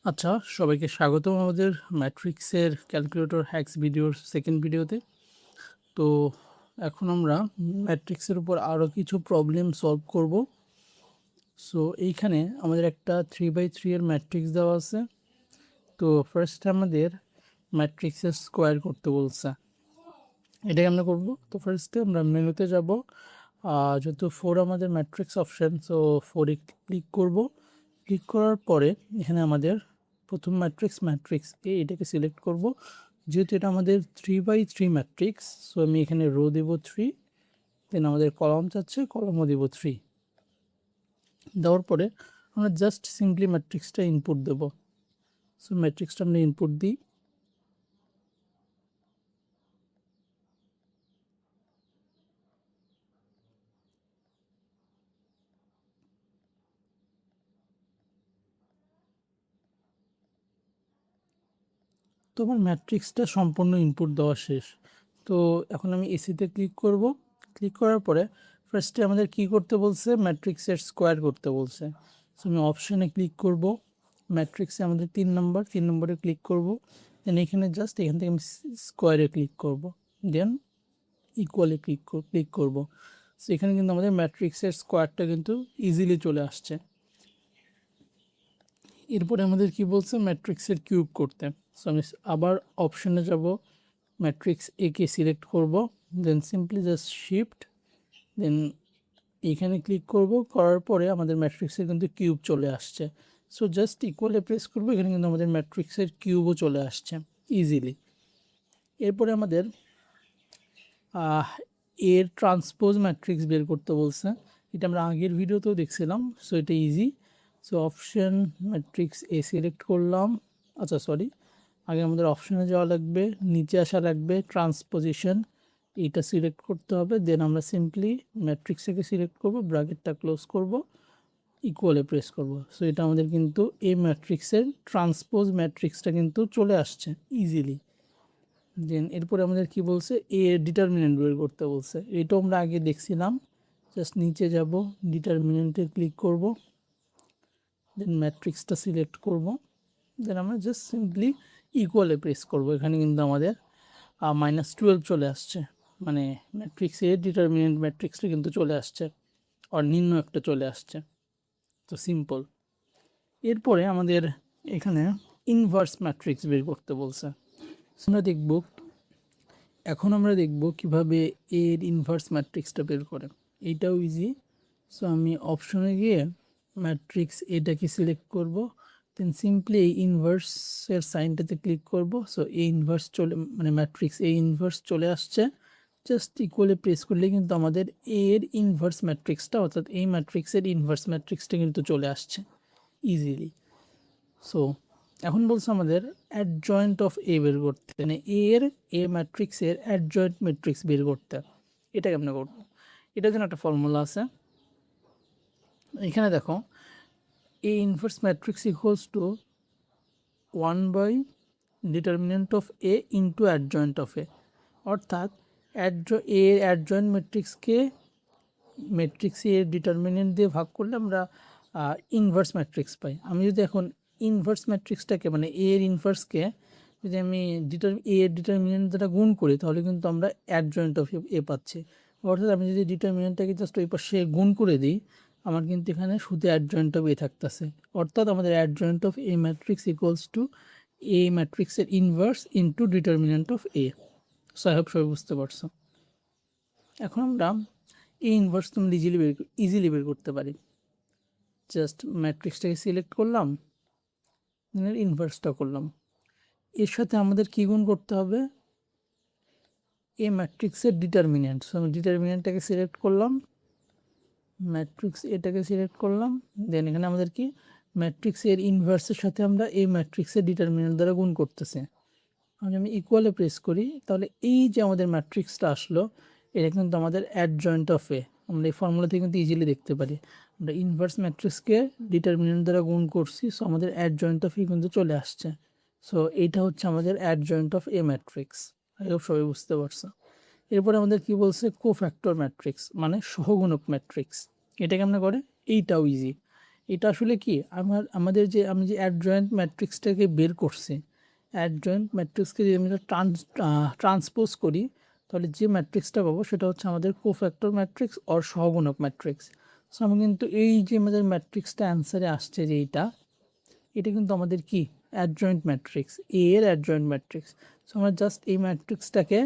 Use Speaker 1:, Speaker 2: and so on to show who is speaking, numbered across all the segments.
Speaker 1: আচ্ছা, সবাইকে স্বাগতম আমাদের ম্যাট্রিক্সের ক্যালকুলেটর হ্যাক্স ভিডিওর সেকেন্ড ভিডিওতে। তো এখন আমরা ম্যাট্রিক্সের উপর আরও কিছু প্রবলেম সলভ করব। সো এইখানে আমাদের একটা 3/3 এর ম্যাট্রিক্স দেওয়া আছে। তো ফার্স্ট আমাদের ম্যাট্রিক্সের স্কোয়ার করতে বলছে, এটাকে আমরা করব। তো ফার্স্টে আমরা মেনুতে যাব, যেহেতু 4 আমাদের ম্যাট্রিক্স অপশান, সো 4-এ ক্লিক করব। ক্লিক করার পরে এখানে আমাদের প্রথম ম্যাট্রিক্স এটাকে সিলেক্ট করব। যেহেতু এটা আমাদের 3/3 ম্যাট্রিক্স, সো আমি এখানে রো দেব 3, দেন আমাদের কলাম চাচ্ছে, কলমও দেব 3। দেওয়ার পরে আমরা জাস্ট সিম্পলি ম্যাট্রিক্সটা ইনপুট দেব। সো ম্যাট্রিক্সটা আমরা ইনপুট দিই। তো আমার ম্যাট্রিক্সটা সম্পূর্ণ ইনপুট দেওয়া শেষ। তো এখন আমি এসিতে ক্লিক করব। ক্লিক করার পরে ফার্স্টে আমাদের কি করতে বলছে, ম্যাট্রিক্সের স্কোয়ার করতে বলছে। সো আমি অপশানে ক্লিক করব, ম্যাট্রিক্সে আমাদের 3 নম্বরে ক্লিক করব। দেন এখানে জাস্ট এখান থেকে আমি স্কোয়ারে ক্লিক করব, দেন ইকুয়ালে ক্লিক করব। সো এখানে কিন্তু আমাদের ম্যাট্রিক্সের স্কোয়ারটা কিন্তু ইজিলি চলে আসছে। এরপরে আমাদের কি বলছে, ম্যাট্রিক্সের কিউব করতে। সো আমি আবার অপশানে যাব, ম্যাট্রিক্স একে সিলেক্ট করব, দেন সিম্পলি জাস্ট শিফট, দেন এখানে ক্লিক করব। করার পরে আমাদের ম্যাট্রিক্সের কিন্তু কিউব চলে আসছে। সো জাস্ট ইকুয়ালে প্রেস করব, এখানে কিন্তু আমাদের ম্যাট্রিক্সের কিউবও চলে আসছে ইজিলি। এরপরে আমাদের এর ট্রান্সপোজ ম্যাট্রিক্স বের করতে বলছে। এটা আমরা আগের ভিডিওতেও দেখছিলাম, সো এটা easy. So option matrix A select করলাম। আচ্ছা সরি, আগে আমাদের অপশানে যাওয়া লাগবে, নিচে আসা লাগবে, ট্রান্সপোজিশন এইটা সিলেক্ট করতে হবে। দেন আমরা সিম্পলি ম্যাট্রিক্স থেকে সিলেক্ট করব, ব্র্যাকেটটা ক্লোজ করব, ইকুয়ালে প্রেস করব। সো এটা আমাদের কিন্তু এই ম্যাট্রিক্সের ট্রান্সপোজ ম্যাট্রিক্সটা কিন্তু চলে আসছে ইজিলি। দেন এরপরে আমাদের কি বলছে, এ ডিটারমিনেন্ট বের করতে বলছে। এটাও আমরা আগে দেখছিলাম। জাস্ট নিচে যাব, ডিটারমিনেন্টে ক্লিক করব, দেন ম্যাট্রিক্সটা সিলেক্ট করব, দেন আমরা জাস্ট সিম্পলি ইকুয়ালে প্রেস করব। এখানে কিন্তু আমাদের -12 চলে আসছে, মানে ম্যাট্রিক্স এ ডিটারমিনেন্ট ম্যাট্রিক্সটা কিন্তু চলে আসছে, আর একটা চলে আসছে। তো সিম্পল। এরপরে আমাদের এখানে ইনভার্স ম্যাট্রিক্স বের করতে বলছে। আমরা দেখব কিভাবে এর ইনভার্স ম্যাট্রিক্সটা বের করে। এইটাও ইজি। সো আমি অপশনে গিয়ে ম্যাট্রিক্স এটাকে সিলেক্ট করব, দেন সিম্পলি এই ইনভার্সের সাইনটাতে ক্লিক করব। সো এই ইনভার্স ম্যাট্রিক্স এই ইনভার্স চলে আসছে। জাস্ট ইকুয়ালে প্রেস করলে কিন্তু আমাদের এর ইনভার্স ম্যাট্রিক্সটা, অর্থাৎ এই ম্যাট্রিক্সের ইনভার্স ম্যাট্রিক্সটা কিন্তু চলে আসছে ইজিলি। সো এখন বলছে আমাদের অ্যাডজয়েন্ট অফ এ বের করতে, মানে এর এ ম্যাট্রিক্সের অ্যাডজয়েন্ট ম্যাট্রিক্স বের করতে। এটা কেমন করব, এটার জন্য একটা ফর্মুলা আছে। এখানে দেখো, A inverse matrix equals to 1 / determinant of A into adjoint of A. অর্থাৎ এর অ্যাডজয়েন্ট ম্যাট্রিক্স এর ডিটারমিনেন্ট দিয়ে ভাগ করলে আমরা ইনভার্স ম্যাট্রিক্স পাই। আমি যদি এখন ইনভার্স ম্যাট্রিক্সটাকে, মানে এ এর ইনভার্সকে যদি আমি এ এর ডিটারমিনেন্ট দ্বারা গুণ করি, তাহলে কিন্তু আমরা অ্যাডজয়েন্ট অফ এ পাচ্ছি। অর্থাৎ আমি যদি ডিটারমিনেন্টটাকে জাস্ট ওই পাশে গুণ করে দিই, আমার কিন্তু এখানে শুধু অ্যাডজয়েন্ট অফ এ থাকতেছে। অর্থাৎ আমাদের adjoint of A matrix equals to A ম্যাট্রিক্সের inverse into determinant of A. So I hope সবাই বুঝতে পারছো। এখন আমরা এই ইনভার্স তোমরা ইজিলি বের করতে পারি। জাস্ট ম্যাট্রিক্সটাকে সিলেক্ট করলাম, ইনভার্সটা করলাম। এর সাথে আমাদের কী গুণ করতে হবে, এ ম্যাট্রিক্সের ডিটারমিনেন্ট। সো আমি ডিটারমিনেন্টটাকে সিলেক্ট করলাম, ম্যাট্রিক্স এটাকে সিলেক্ট করলাম, দেন এখানে আমাদের কি ম্যাট্রিক্স এর ইনভার্সের সাথে আমরা এই ম্যাট্রিক্সের ডিটারমিনেন্ট দ্বারা গুণ করতেছি। আমি ইকুয়ালে প্রেস করি, তাহলে এই যে আমাদের ম্যাট্রিক্সটা আসলো, এটা কিন্তু আমাদের অ্যাডজয়েন্ট অফ এ। আমরা এই ফর্মুলা থেকে কিন্তু ইজিলি দেখতে পারি, আমরা ইনভার্স ম্যাট্রিক্সকে ডিটারমিনেন্ট দ্বারা গুণ করছি, সো আমাদের অ্যাডজয়েন্ট অফ এ কিন্তু চলে আসছে। সো এইটা হচ্ছে আমাদের adjoint of A matrix. I hope সবাই বুঝতে পারছো। এরপরে আমাদের কি বলছে, কোফ্যাক্টর ম্যাট্রিক্স, মানে সহগুণক ম্যাট্রিক্স। এটা কেমন করে, এইটাও ইজি। এটা আসলে কি আমাদের যে আমি যে অ্যাডজয়েন্ট ম্যাট্রিক্সটাকে বের করছি, অ্যাডজয়েন্ট ম্যাট্রিক্সকে যদি আমরা ট্রান্সপোজ করি, তাহলে যে ম্যাট্রিক্সটা পাবো সেটা হচ্ছে আমাদের কোফ্যাক্টর ম্যাট্রিক্স অর সহগুণক ম্যাট্রিক্স। সো আমি কিন্তু এই যে আমাদের ম্যাট্রিক্সটা অ্যান্সারে আসছে যে এটা কিন্তু আমাদের কি অ্যাডজয়েন্ট ম্যাট্রিক্স, এ এর অ্যাডজয়েন্ট ম্যাট্রিক্স। সো আমরা জাস্ট এই ম্যাট্রিক্সটাকে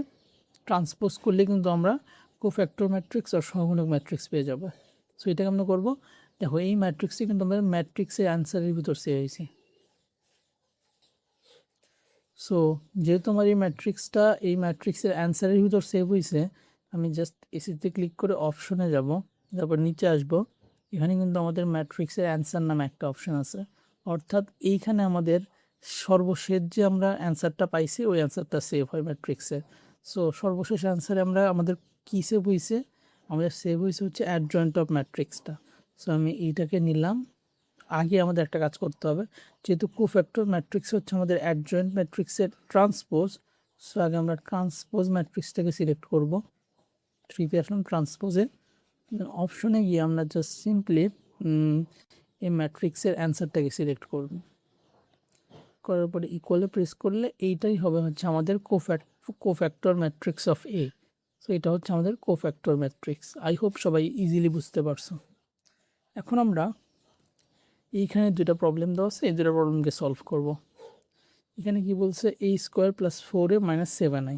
Speaker 1: ট্রান্সপোজ করলে কিন্তু আমরা কোফ্যাক্টর ম্যাট্রিক্স আর সহগুণক ম্যাট্রিক্স পেয়ে যাবো। সো এটাকে আমরা করবো, দেখো এই ম্যাট্রিক্সটি কিন্তু আমাদের ম্যাট্রিক্সের অ্যান্সারের ভিতর সেভ হয়েছে। সো যেহেতু আমার এই ম্যাট্রিক্সের অ্যান্সারের ভিতর সেভ হয়েছে, আমি জাস্ট এসিতে ক্লিক করে অপশনে যাব, তারপর নিচে আসব। এখানে কিন্তু আমাদের ম্যাট্রিক্সের অ্যান্সার নামে একটা অপশন আছে, অর্থাৎ এইখানে আমাদের সর্বশেষ যে আমরা অ্যান্সারটা পাইছি ওই অ্যান্সারটা সেভ হয় ম্যাট্রিক্সের। সো সর্বশেষ অ্যান্সারে আমাদের কী সেভ হয়েছে, আমাদের সেভ হয়েছে হচ্ছে অ্যাডজয়েন্ট অফ ম্যাট্রিক্সটা। সো আমি এইটাকে নিলাম। আগে আমাদের একটা কাজ করতে হবে, যেহেতু কোফ্যাক্টর ম্যাট্রিক্স হচ্ছে আমাদের অ্যাডজয়েন্ট ম্যাট্রিক্সের ট্রান্সপোজ। সো আগে আমরা ট্রান্সপোজ ম্যাট্রিক্সটাকে সিলেক্ট করব, 3 আসলাম ট্রান্সপোজে। অপশনে গিয়ে আমরা জাস্ট সিম্পলি এই ম্যাট্রিক্সের অ্যান্সারটাকে সিলেক্ট করব, করার পরে ইকুয়ালে প্রেস করলে এইটাই হবে হচ্ছে আমাদের cofactor matrix of A. So এটা হচ্ছে আমাদের কোফ্যাক্টর ম্যাট্রিক্স। আই হোপ সবাই ইজিলি বুঝতে পারছো। এখন আমরা এইখানে দুটা প্রবলেম দেওয়া আছে, এই দুটা প্রবলেমকে সলভ করব। এখানে কি বলছে, a² + 4a - 7i।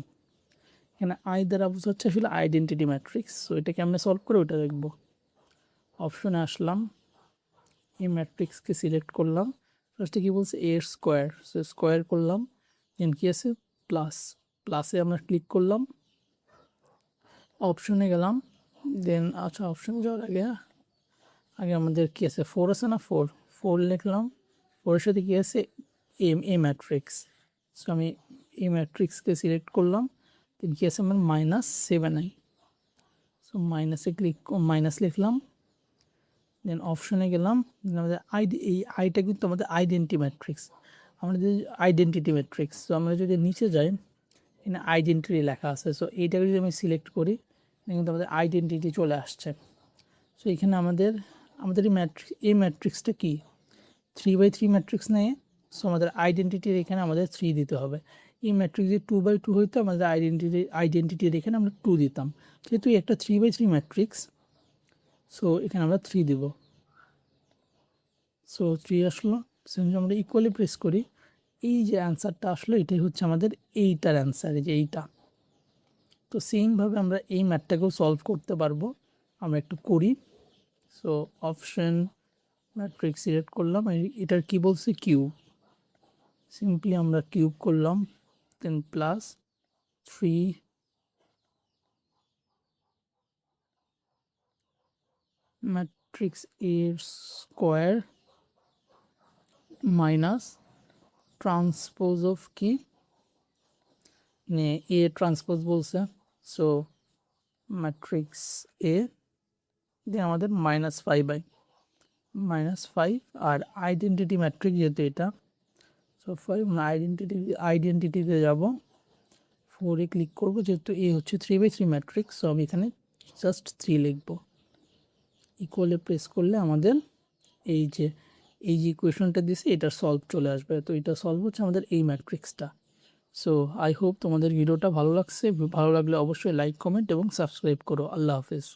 Speaker 1: এখানে আই দ্বারা বোঝাচ্ছে আসলে আইডেন্টিটি ম্যাট্রিক্স। সো এটাকে আমরা সলভ করে ওটা দেখব। অপশনে আসলাম, এই ম্যাট্রিক্সকে সিলেক্ট করলাম। ফার্স্টে কি বলছে, a², সো স্কোয়ার করলাম, দেন কি আছে প্লাসে আমরা ক্লিক করলাম, অপশনে গেলাম। দেন আচ্ছা, অপশনে যাওয়ার আগে আমাদের কি আছে, 4 আছে না, 4 লিখলাম। 4-এর সাথে কী আছে, এ ম্যাট্রিক্স। সো আমি এই ম্যাট্রিক্সকে সিলেক্ট করলাম, দেন কী আছে আমার -7i। সো মাইনাস লিখলাম, দেন অপশনে গেলাম। আমাদের এই আইটা কিন্তু আমাদের আইডেন্টি ম্যাট্রিক্স, আমাদের আইডেন্টিটি ম্যাট্রিক্স। সো আমরা যদি নিচে যাই, এখানে আইডেন্টিটি লেখা আছে। সো এইটাকে যদি আমি সিলেক্ট করি, কিন্তু আমাদের আইডেন্টিটি চলে আসছে। সো এখানে আমাদের এই ম্যাট্রিক্সটা কি 3/3 ম্যাট্রিক্স নেয়। সো আমাদের আইডেন্টিটির এখানে আমাদের 3 দিতে হবে। এই ম্যাট্রিক্স যদি 2/2 হইতো, আমাদের আইডেন্টিটির এখানে আমরা 2 দিতাম। যেহেতু একটা 3/3 ম্যাট্রিক্স, সো এখানে আমরা 3 দিব। সো 3 আসলো। সো আমরা ইকুয়ালি প্রেস করি, এই যে অ্যান্সারটা আসলো এটাই হচ্ছে আমাদের এইটার অ্যান্সার, এই যে এইটা। তো সেমভাবে আমরা এই ম্যাথটাকেও সলভ করতে পারবো। আমরা একটু করি। সো অপশন ম্যাট্রিক্স সিলেক্ট করলাম, এটার কি বলছে, কিউব। সিম্পলি আমরা কিউব করলাম, দেন +3 ম্যাট্রিক্স এর স্কোয়ার মাইনাস ট্রান্সপোজ অফ কি এ ট্রান্সপোজ বলছে। সো ম্যাট্রিক্স এ দিয়ে আমাদের -5 আর আইডেন্টিটি ম্যাট্রিক্স যেহেতু এটা, সো 5 আইডেন্টিটিতে যাব, 4-এ ক্লিক করব। যেহেতু এ হচ্ছে 3/3 ম্যাট্রিক্স, সো আমি এখানে জাস্ট 3 লিখব। ইকুয়ালে প্রেস করলে আমাদের এই যে ইকুয়েশনটা দিয়েছে এটার সলভ চলে আসবে। তো এটা সলভ হচ্ছে আমাদের এই ম্যাট্রিক্সটা। সো আই হোপ তোমাদের ভিডিওটা ভালো লাগছে। ভালো লাগলে অবশ্যই লাইক, কমেন্ট এবং সাবস্ক্রাইব করো। আল্লাহ হাফেজ।